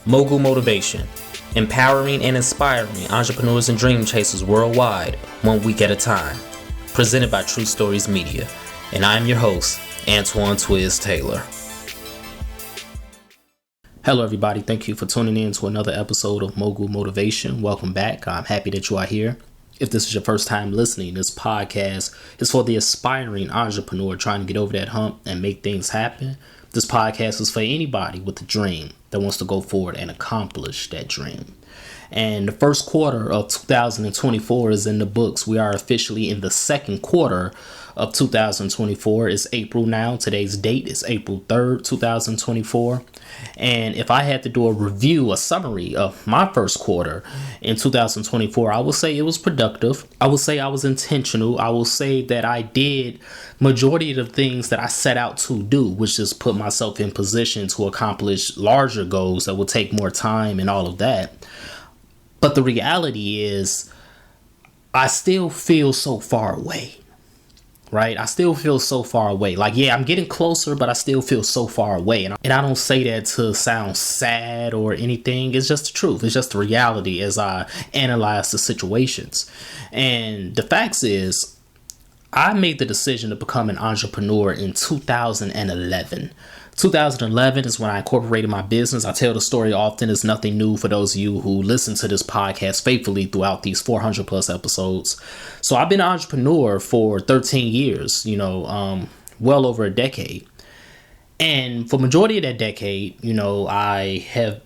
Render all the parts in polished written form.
Mogul Motivation, empowering and inspiring entrepreneurs and dream chasers worldwide, 1 week at a time. Presented by True Stories Media. And I am your host, Antoine Twiz Taylor. Hello everybody, thank you for tuning in to another episode of Mogul Motivation. Welcome back. I'm happy that you are here. If this is your first time listening, this podcast is for the aspiring entrepreneur trying to get over that hump and make things happen. This podcast is for anybody with a dream that wants to go forward and accomplish that dream. And the first quarter of 2024 is in the books. We are officially in the second quarter of 2024. It's April now. Today's date is April 3rd, 2024. And if I had to do a summary of my first quarter in 2024, I would say it was productive. I would say I was intentional. I will say that I did majority of the things that I set out to do, which is put myself in position to accomplish larger goals that will take more time and all of that. But the reality is I still feel so far away. Right? I still feel so far away. Like, yeah, I'm getting closer, but I still feel so far away. And I don't say that to sound sad or anything. It's just the truth. It's just the reality as I analyze the situations. And the facts is, I made the decision to become an entrepreneur in 2011. 2011 is when I incorporated my business. I tell the story often. It's nothing new for those of you who listen to this podcast faithfully throughout these 400 plus episodes. So I've been an entrepreneur for 13 years, well over a decade. And for majority of that decade, I have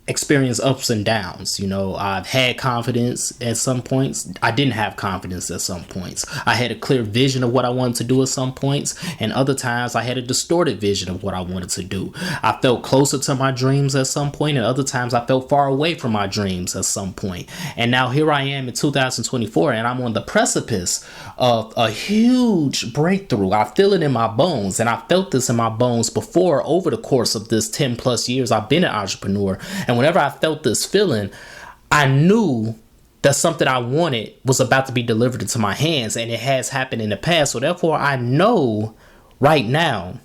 experienced ups and downs. I've had confidence at some points. I didn't have confidence at some points. I had a clear vision of what I wanted to do at some points, and other times I had a distorted vision of what I wanted to do. I felt closer to my dreams at some point, and other times I felt far away from my dreams at some point. And now here I am in 2024, and I'm on the precipice of a huge breakthrough. I feel it in my bones, and I felt this in my bones before. Over the course of this 10 plus years I've been an entrepreneur, and whenever I felt this feeling, I knew that something I wanted was about to be delivered into my hands, and it has happened in the past. So therefore, I know right now,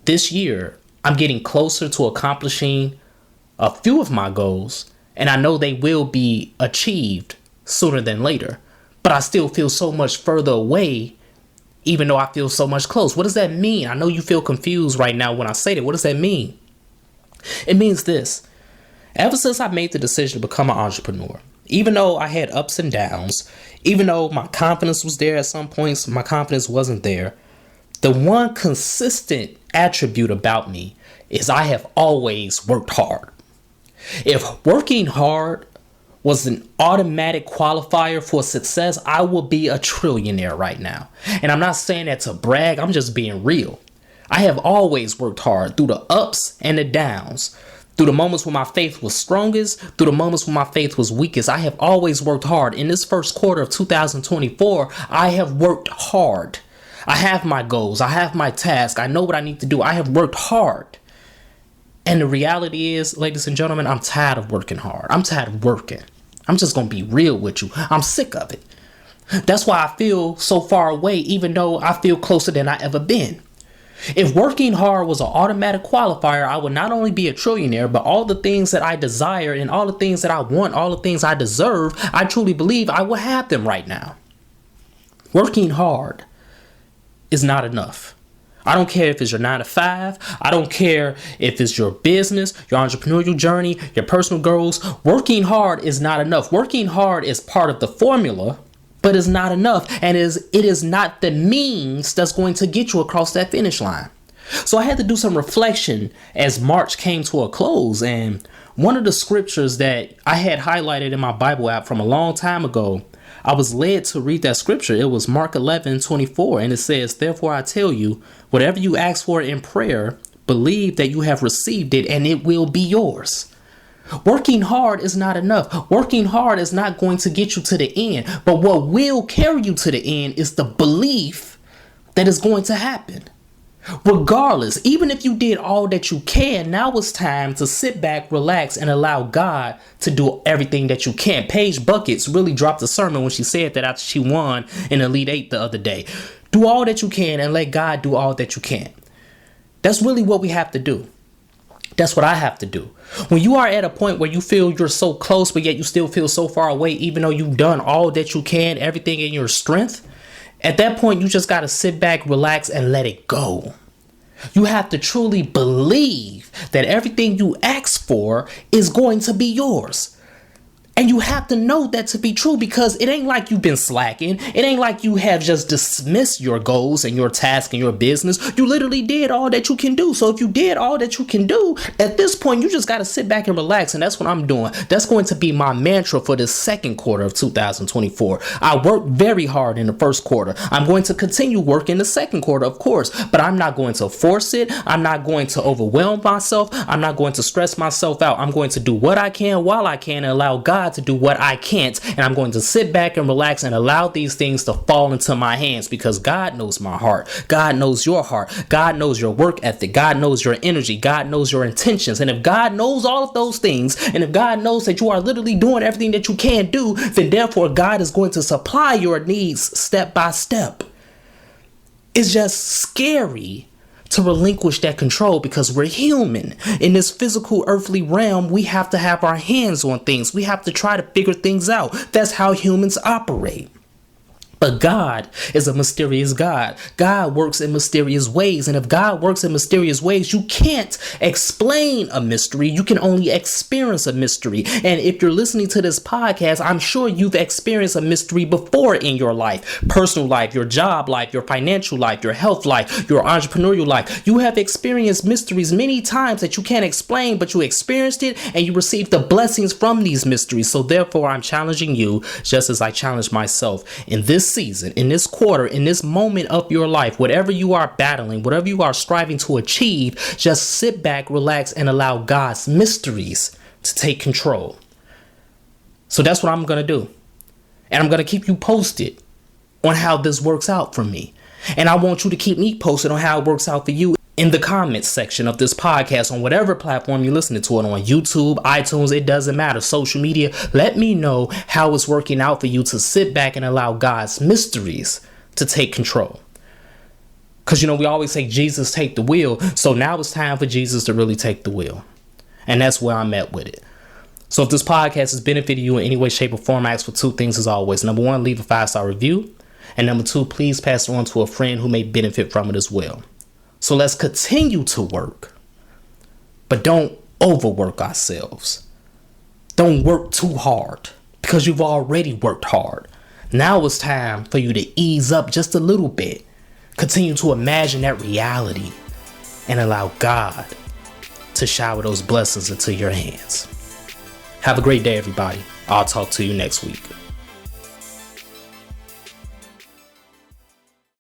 this year, I'm getting closer to accomplishing a few of my goals, and I know they will be achieved sooner than later. But I still feel so much further away, even though I feel so much close. What does that mean? I know you feel confused right now when I say that. What does that mean? It means this. Ever since I made the decision to become an entrepreneur, even though I had ups and downs, even though my confidence was there at some points, my confidence wasn't there, the one consistent attribute about me is I have always worked hard. If working hard was an automatic qualifier for success, I would be a trillionaire right now. And I'm not saying that to brag, I'm just being real. I have always worked hard through the ups and the downs. Through the moments when my faith was strongest, through the moments when my faith was weakest, I have always worked hard. In this first quarter of 2024, I have worked hard. I have my goals. I have my task. I know what I need to do. I have worked hard. And the reality is, ladies and gentlemen, I'm tired of working hard. I'm tired of working. I'm just going to be real with you. I'm sick of it. That's why I feel so far away, even though I feel closer than I ever been. If working hard was an automatic qualifier, I would not only be a trillionaire, but all the things that I desire and all the things that I want, all the things I deserve, I truly believe I will have them right now. Working hard is not enough. I don't care if it's your 9 to 5. I don't care if it's your business, your entrepreneurial journey, your personal goals. Working hard is not enough. Working hard is part of the formula, but it's not enough, and it is not the means that's going to get you across that finish line. So I had to do some reflection as March came to a close, and one of the scriptures that I had highlighted in my Bible app from a long time ago, I was led to read that scripture. It was Mark 11:24, and it says, "Therefore I tell you, whatever you ask for in prayer, believe that you have received it, and it will be yours." Working hard is not enough. Working hard is not going to get you to the end. But what will carry you to the end is the belief that it's going to happen. Regardless, even if you did all that you can, now it's time to sit back, relax, and allow God to do everything that you can. Paige Buckets really dropped a sermon when she said that after she won in Elite 8 the other day. Do all that you can and let God do all that you can. That's really what we have to do. That's what I have to do. When you are at a point where you feel you're so close, but yet you still feel so far away, even though you've done all that you can, everything in your strength, at that point, you just got to sit back, relax, and let it go. You have to truly believe that everything you ask for is going to be yours. And you have to know that to be true, because it ain't like you've been slacking. It ain't like you have just dismissed your goals and your task and your business. You literally did all that you can do. So if you did all that you can do, at this point, you just got to sit back and relax. And that's what I'm doing. That's going to be my mantra for the second quarter of 2024. I worked very hard in the first quarter. I'm going to continue working the second quarter, of course, but I'm not going to force it. I'm not going to overwhelm myself. I'm not going to stress myself out. I'm going to do what I can while I can and allow God to do what I can't, and I'm going to sit back and relax and allow these things to fall into my hands, because God knows my heart. God knows your heart. God knows your work ethic. God knows your energy. God knows your intentions. And if God knows all of those things, and if God knows that you are literally doing everything that you can do, then therefore God is going to supply your needs step by step. It's just scary to relinquish that control, because we're human. In this physical earthly realm, we have to have our hands on things. We have to try to figure things out. That's how humans operate. But God is a mysterious God. God works in mysterious ways. And if God works in mysterious ways, you can't explain a mystery. You can only experience a mystery. And if you're listening to this podcast, I'm sure you've experienced a mystery before in your life, personal life, your job life, your financial life, your health life, your entrepreneurial life. You have experienced mysteries many times that you can't explain, but you experienced it and you received the blessings from these mysteries. So therefore, I'm challenging you, just as I challenged myself, in this season, in this quarter, in this moment of your life, whatever you are battling, whatever you are striving to achieve, just sit back, relax, and allow God's mysteries to take control. So that's what I'm going to do. And I'm going to keep you posted on how this works out for me. And I want you to keep me posted on how it works out for you in the comments section of this podcast, on whatever platform you're listening to it on, YouTube, iTunes, it doesn't matter, social media. Let me know how it's working out for you to sit back and allow God's mysteries to take control. Because, we always say Jesus take the wheel. So now it's time for Jesus to really take the wheel. And that's where I'm at with it. So if this podcast has benefited you in any way, shape, or form, I ask for two things as always. Number one, leave a 5-star review. And number two, please pass it on to a friend who may benefit from it as well. So let's continue to work, but don't overwork ourselves. Don't work too hard, because you've already worked hard. Now it's time for you to ease up just a little bit. Continue to imagine that reality and allow God to shower those blessings into your hands. Have a great day, everybody. I'll talk to you next week.